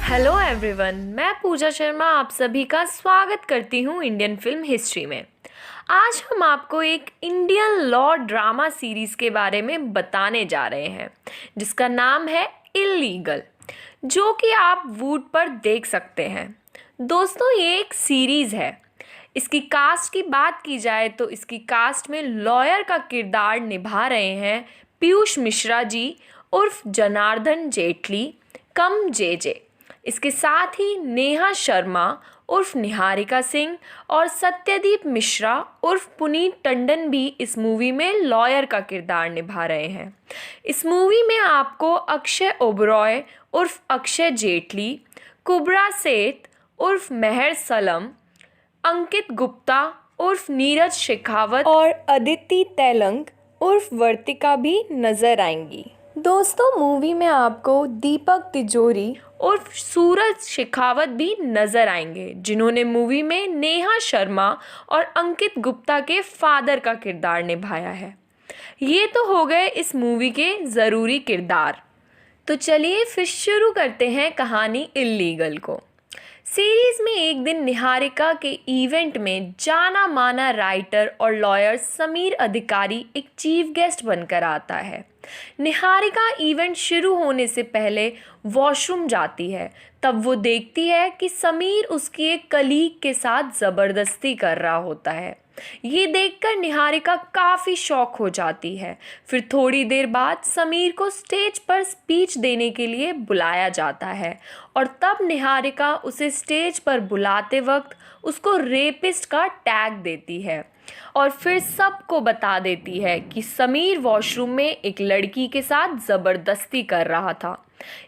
Hello everyone, मैं पूजा शर्मा आप सभी का स्वागत करती हूँ इंडियन फिल्म हिस्ट्री में। आज हम आपको एक इंडियन लॉ ड्रामा सीरीज़ के बारे में बताने जा रहे हैं जिसका नाम है इल्लीगल, जो कि आप वूट पर देख सकते हैं। दोस्तों, ये एक सीरीज़ है। इसकी कास्ट की बात की जाए तो इसकी कास्ट में लॉयर का किरदार निभा रहे हैं पीयूष मिश्रा जी उर्फ जनार्दन जेटली कम जे। इसके साथ ही नेहा शर्मा उर्फ निहारिका सिंह और सत्यदीप मिश्रा उर्फ पुनीत टंडन भी इस मूवी में लॉयर का किरदार निभा रहे हैं। इस मूवी में आपको अक्षय ओबरॉय उर्फ अक्षय जेटली, कुबरा सेठ उर्फ मेहर सलम, अंकित गुप्ता उर्फ नीरज शेखावत और अदिति तेलंग उर्फ वर्तिका भी नजर आएंगी। दोस्तों, मूवी में आपको दीपक तिजोरी उर्फ सूरज शेखावत भी नजर आएंगे, जिन्होंने मूवी में नेहा शर्मा और अंकित गुप्ता के फादर का किरदार निभाया है। ये तो हो गए इस मूवी के ज़रूरी किरदार। तो चलिए फिर शुरू करते हैं कहानी इल्लीगल को। सीरीज में एक दिन निहारिका के इवेंट में जाना माना राइटर और लॉयर समीर अधिकारी एक चीफ गेस्ट बनकर आता है। निहारिका इवेंट शुरू होने से पहले वॉशरूम जाती है, तब वो देखती है कि समीर उसकी एक कलीग के साथ ज़बरदस्ती कर रहा होता है। ये देखकर निहारिका काफ़ी शॉक हो जाती है। फिर थोड़ी देर बाद समीर को स्टेज पर स्पीच देने के लिए बुलाया जाता है और तब निहारिका उसे स्टेज पर बुलाते वक्त उसको रेपिस्ट का टैग देती है और फिर सबको बता देती है कि समीर वॉशरूम में एक लड़की के साथ ज़बरदस्ती कर रहा था।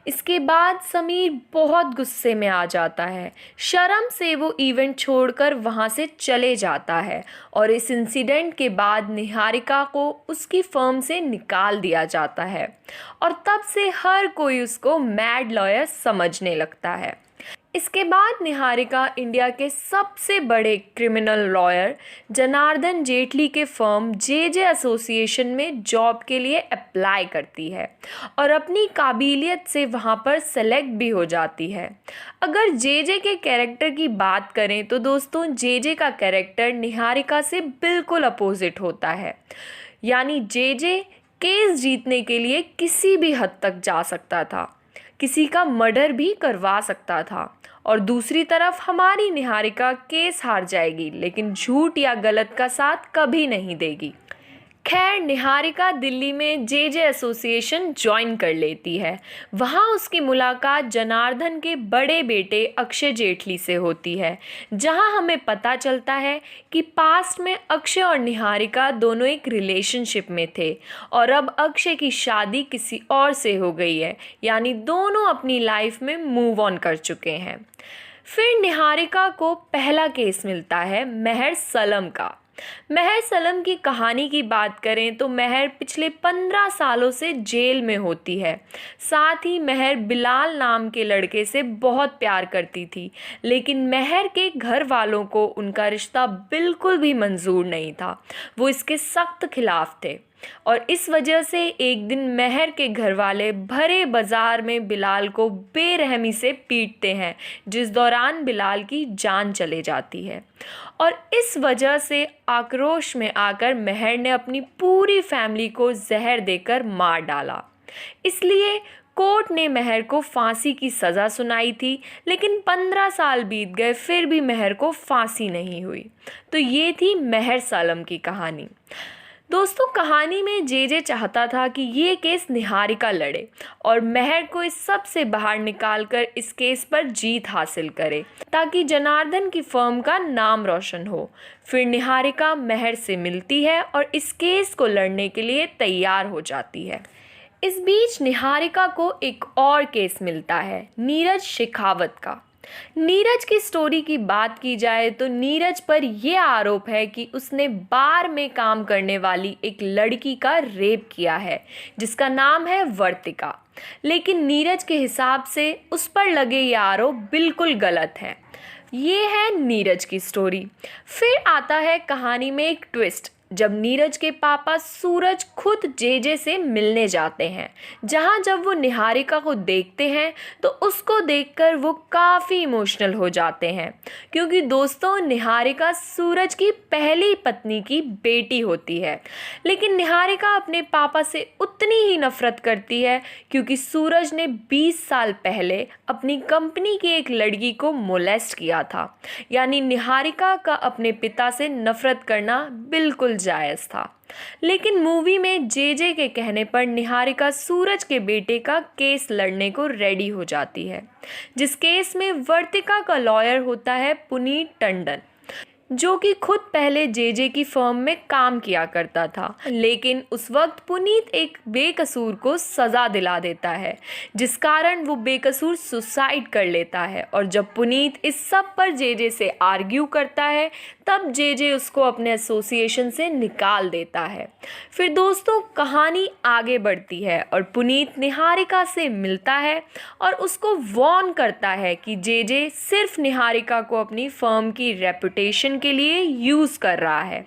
इसके बाद समीर बहुत गुस्से में आ जाता है। शर्म से वो इवेंट छोड़कर वहाँ से चले जाता है और इस इंसिडेंट के बाद निहारिका को उसकी फर्म से निकाल दिया जाता है और तब से हर कोई उसको मैड लॉयर समझने लगता है। इसके बाद निहारिका इंडिया के सबसे बड़े क्रिमिनल लॉयर जनार्दन जेटली के फर्म जे एसोसिएशन में जॉब के लिए अप्लाई करती है और अपनी काबिलियत से वहाँ पर सेलेक्ट भी हो जाती है। अगर जे के कैरेक्टर की बात करें तो दोस्तों, जे का कैरेक्टर निहारिका से बिल्कुल अपोजिट होता है। यानी जे केस जीतने के लिए किसी भी हद तक जा सकता था, किसी का मर्डर भी करवा सकता था, और दूसरी तरफ हमारी निहारिका केस हार जाएगी लेकिन झूठ या गलत का साथ कभी नहीं देगी। खैर, निहारिका दिल्ली में जे एसोसिएशन ज्वाइन कर लेती है। वहाँ उसकी मुलाकात जनार्दन के बड़े बेटे अक्षय जेटली से होती है, जहाँ हमें पता चलता है कि पास्ट में अक्षय और निहारिका दोनों एक रिलेशनशिप में थे और अब अक्षय की शादी किसी और से हो गई है, यानी दोनों अपनी लाइफ में मूव ऑन कर चुके हैं। फिर निहारिका को पहला केस मिलता है मेहर सलम का। मेहर सलम की कहानी की बात करें तो मेहर पिछले 15 सालों से जेल में होती है। साथ ही मेहर बिलाल नाम के लड़के से बहुत प्यार करती थी, लेकिन मेहर के घर वालों को उनका रिश्ता बिल्कुल भी मंजूर नहीं था। वो इसके सख्त खिलाफ थे और इस वजह से एक दिन मेहर के घर वाले भरे बाजार में बिलाल को बेरहमी से पीटते हैं, जिस दौरान बिलाल की जान चले जाती है। और इस वजह से आक्रोश में आकर मेहर ने अपनी पूरी फैमिली को जहर देकर मार डाला। इसलिए कोर्ट ने मेहर को फांसी की सज़ा सुनाई थी, लेकिन 15 साल बीत गए फिर भी मेहर को फांसी नहीं हुई। तो ये थी मेहर सलम की कहानी। दोस्तों, कहानी में जे चाहता था कि ये केस निहारिका लड़े और मेहर को इस सब से बाहर निकालकर इस केस पर जीत हासिल करे ताकि जनार्दन की फर्म का नाम रोशन हो। फिर निहारिका मेहर से मिलती है और इस केस को लड़ने के लिए तैयार हो जाती है। इस बीच निहारिका को एक और केस मिलता है नीरज शेखावत का। नीरज की स्टोरी की बात की जाए तो नीरज पर यह आरोप है कि उसने बार में काम करने वाली एक लड़की का रेप किया है जिसका नाम है वर्तिका, लेकिन नीरज के हिसाब से उस पर लगे ये आरोप बिल्कुल गलत है। ये है नीरज की स्टोरी। फिर आता है कहानी में एक ट्विस्ट। जब नीरज के पापा सूरज खुद जेजे से मिलने जाते हैं, जहां जब वो निहारिका को देखते हैं तो उसको देखकर वो काफ़ी इमोशनल हो जाते हैं, क्योंकि दोस्तों निहारिका सूरज की पहली पत्नी की बेटी होती है। लेकिन निहारिका अपने पापा से उतनी ही नफरत करती है क्योंकि सूरज ने 20 साल पहले अपनी कंपनी की एक लड़की को मोलेस्ट किया था। यानी निहारिका का अपने पिता से नफरत करना बिल्कुल जायज़ था। लेकिन मूवी में जेजे के कहने पर निहारिका सूरज के बेटे का केस लड़ने को रेडी हो जाती है, जिस केस में वर्तिका का लॉयर होता है पुनीत टंडन, जो कि खुद पहले जेजे की फर्म में काम किया करता था। लेकिन उस वक्त पुनीत एक बेकसूर को सज़ा दिला देता है, जिस कारण वो बेकसूर सुसाइड कर लेता है। और जब पुनीत इस सब पर जेजे से आर्ग्यू करता है तब जेजे उसको अपने एसोसिएशन से निकाल देता है। फिर दोस्तों कहानी आगे बढ़ती है और पुनीत निहारिका से मिलता है और उसको वार्न करता है कि जेजे सिर्फ निहारिका को अपनी फर्म की रेपुटेशन के लिए यूज़ कर रहा है।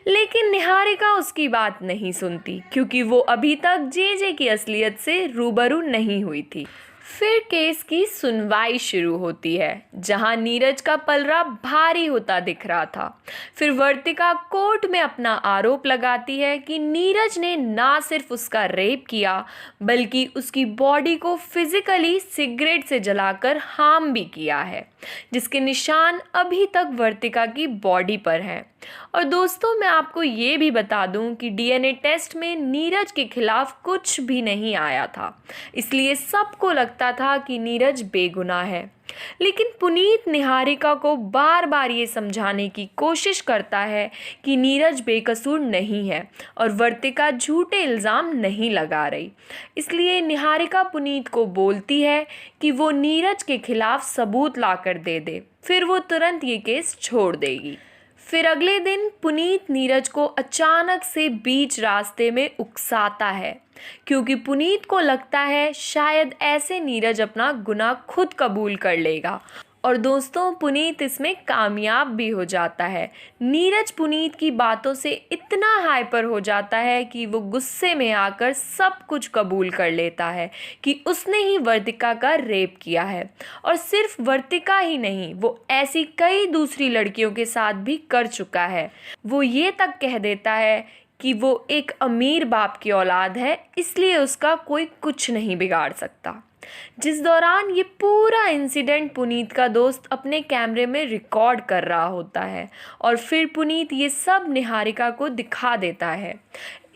लेकिन निहारिका उसकी बात नहीं सुनती क्योंकि वो अभी तक जेजे की असलियत से रूबरू नहीं हुई थी। फिर केस की सुनवाई शुरू होती है, जहां नीरज का पलड़ा भारी होता दिख रहा था। फिर वर्तिका कोर्ट में अपना आरोप लगाती है कि नीरज ने ना सिर्फ उसका रेप किया बल्कि उसकी बॉडी को फिजिकली सिगरेट से जलाकर हार्म भी किया है, जिसके निशान अभी तक वर्तिका की बॉडी पर हैं। और दोस्तों मैं आपको ये भी बता दूं कि डीएनए टेस्ट में नीरज के खिलाफ कुछ भी नहीं आया था, इसलिए सबको लगता था कि नीरज बेगुनाह है। लेकिन पुनीत निहारिका को बार बार ये समझाने की कोशिश करता है कि नीरज बेकसूर नहीं है और वर्तिका झूठे इल्ज़ाम नहीं लगा रही। इसलिए निहारिका पुनीत को बोलती है कि वो नीरज के खिलाफ सबूत लाकर दे दे, फिर वो तुरंत ये केस छोड़ देगी। फिर अगले दिन पुनीत नीरज को अचानक से बीच रास्ते में उकसाता है, क्योंकि पुनीत को लगता है शायद ऐसे नीरज अपना गुनाह खुद कबूल कर लेगा। और दोस्तों पुनीत इसमें कामयाब भी हो जाता है। नीरज पुनीत की बातों से इतना हाइपर हो जाता है कि वो गुस्से में आकर सब कुछ कबूल कर लेता है कि उसने ही वर्तिका का रेप किया है। और सिर्फ वर्तिका ही नहीं, वो ऐसी कई दूसरी लड़कियों के साथ भी कर चुका है। वो ये तक कह देता है कि वो एक अमीर बाप की औलाद है, इसलिए उसका कोई कुछ नहीं बिगाड़ सकता। जिस दौरान ये पूरा इंसिडेंट पुनीत का दोस्त अपने कैमरे में रिकॉर्ड कर रहा होता है और फिर पुनीत ये सब निहारिका को दिखा देता है।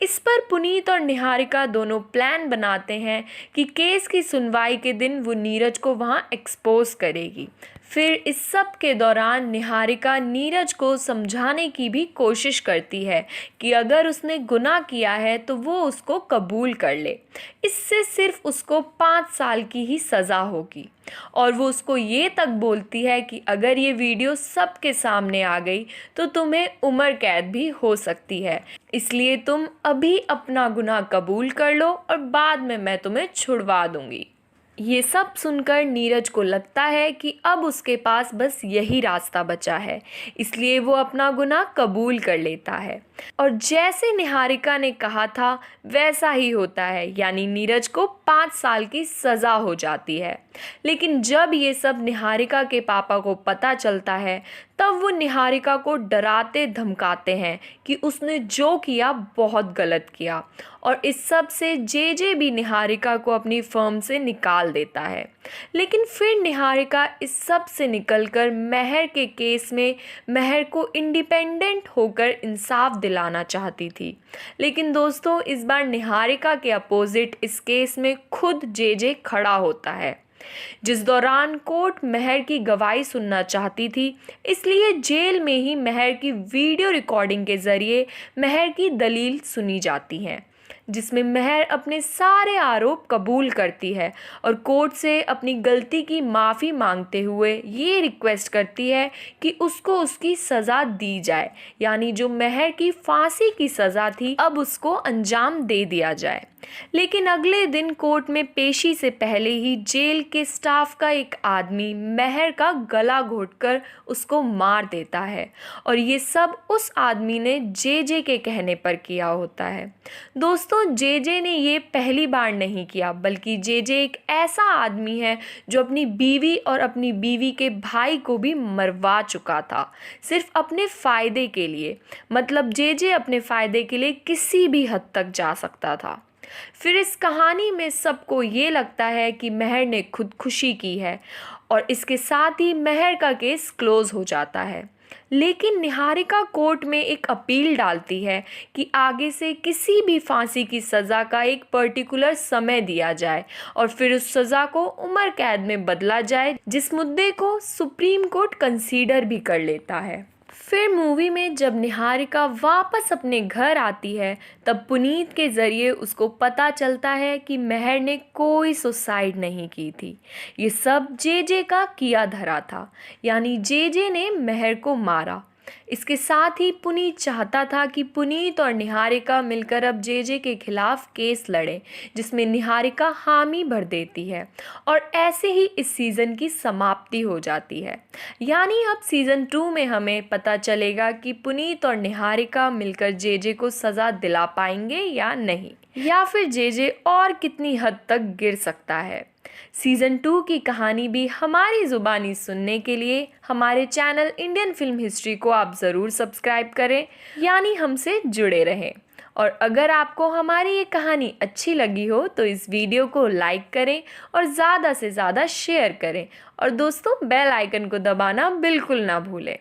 इस पर पुनीत और निहारिका दोनों प्लान बनाते हैं कि केस की सुनवाई के दिन वो नीरज को वहाँ एक्सपोज करेगी। फिर इस सब के दौरान निहारिका नीरज को समझाने की भी कोशिश करती है कि अगर उसने गुनाह किया है तो वो उसको कबूल कर ले, इससे सिर्फ उसको 5 साल की ही सज़ा होगी। और वो उसको ये तक बोलती है कि अगर ये वीडियो सबके सामने आ गई तो तुम्हें उम्र कैद भी हो सकती है, इसलिए तुम अभी अपना गुनाह कबूल कर लो और बाद में मैं तुम्हें छुड़वा दूंगी। ये सब सुनकर नीरज को लगता है कि अब उसके पास बस यही रास्ता बचा है, इसलिए वो अपना गुनाह कबूल कर लेता है। और जैसे निहारिका ने कहा था वैसा ही होता है, यानी नीरज को 5 साल की सज़ा हो जाती है। लेकिन जब ये सब निहारिका के पापा को पता चलता है तब वो निहारिका को डराते धमकाते हैं कि उसने जो किया बहुत गलत किया। और इस सब से जेजे भी निहारिका को अपनी फर्म से निकाल देता है। लेकिन फिर निहारिका इस सब से निकलकर महर के केस में महर को इंडिपेंडेंट होकर इंसाफ दिलाना चाहती थी। लेकिन दोस्तों इस बार निहारिका के अपोजिट इस केस में खुद जेजे खड़ा होता है, जिस दौरान कोर्ट महर की गवाही सुनना चाहती थी, इसलिए जेल में ही महर की वीडियो रिकॉर्डिंग के ज़रिए महर की दलील सुनी जाती हैं, जिसमें महर अपने सारे आरोप कबूल करती है और कोर्ट से अपनी गलती की माफ़ी मांगते हुए ये रिक्वेस्ट करती है कि उसको उसकी सज़ा दी जाए, यानी जो महर की फांसी की सज़ा थी अब उसको अंजाम दे दिया जाए। लेकिन अगले दिन कोर्ट में पेशी से पहले ही जेल के स्टाफ का एक आदमी मेहर का गला घोंटकर उसको मार देता है और ये सब उस आदमी ने जेजे के कहने पर किया होता है। दोस्तों, जेजे ने ये पहली बार नहीं किया, बल्कि जेजे एक ऐसा आदमी है जो अपनी बीवी और अपनी बीवी के भाई को भी मरवा चुका था, सिर्फ अपने फ़ायदे के लिए। मतलब जेजे अपने फ़ायदे के लिए किसी भी हद तक जा सकता था। फिर इस कहानी में सबको ये लगता है कि मेहर ने खुदकुशी की है और इसके साथ ही मेहर का केस क्लोज हो जाता है। लेकिन निहारिका कोर्ट में एक अपील डालती है कि आगे से किसी भी फांसी की सज़ा का एक पर्टिकुलर समय दिया जाए और फिर उस सज़ा को उम्र कैद में बदला जाए, जिस मुद्दे को सुप्रीम कोर्ट कंसीडर भी कर लेता है। फिर मूवी में जब निहारिका वापस अपने घर आती है तब पुनीत के ज़रिए उसको पता चलता है कि मेहर ने कोई सुसाइड नहीं की थी। ये सब जेजे का किया धरा था, यानी जेजे ने मेहर को मारा। इसके साथ ही पुनीत चाहता था कि पुनीत और निहारिका मिलकर अब जेजे के खिलाफ केस लड़ें, जिसमें निहारिका हामी भर देती है और ऐसे ही इस सीज़न की समाप्ति हो जाती है। यानी अब सीज़न 2 में हमें पता चलेगा कि पुनीत और निहारिका मिलकर जेजे को सज़ा दिला पाएंगे या नहीं, या फिर जेजे और कितनी हद तक गिर सकता है। सीज़न 2 की कहानी भी हमारी ज़ुबानी सुनने के लिए हमारे चैनल इंडियन फिल्म हिस्ट्री को आप ज़रूर सब्सक्राइब करें, यानी हमसे जुड़े रहें। और अगर आपको हमारी ये कहानी अच्छी लगी हो तो इस वीडियो को लाइक करें और ज़्यादा से ज़्यादा शेयर करें और दोस्तों बेल आइकन को दबाना बिल्कुल ना भूलें।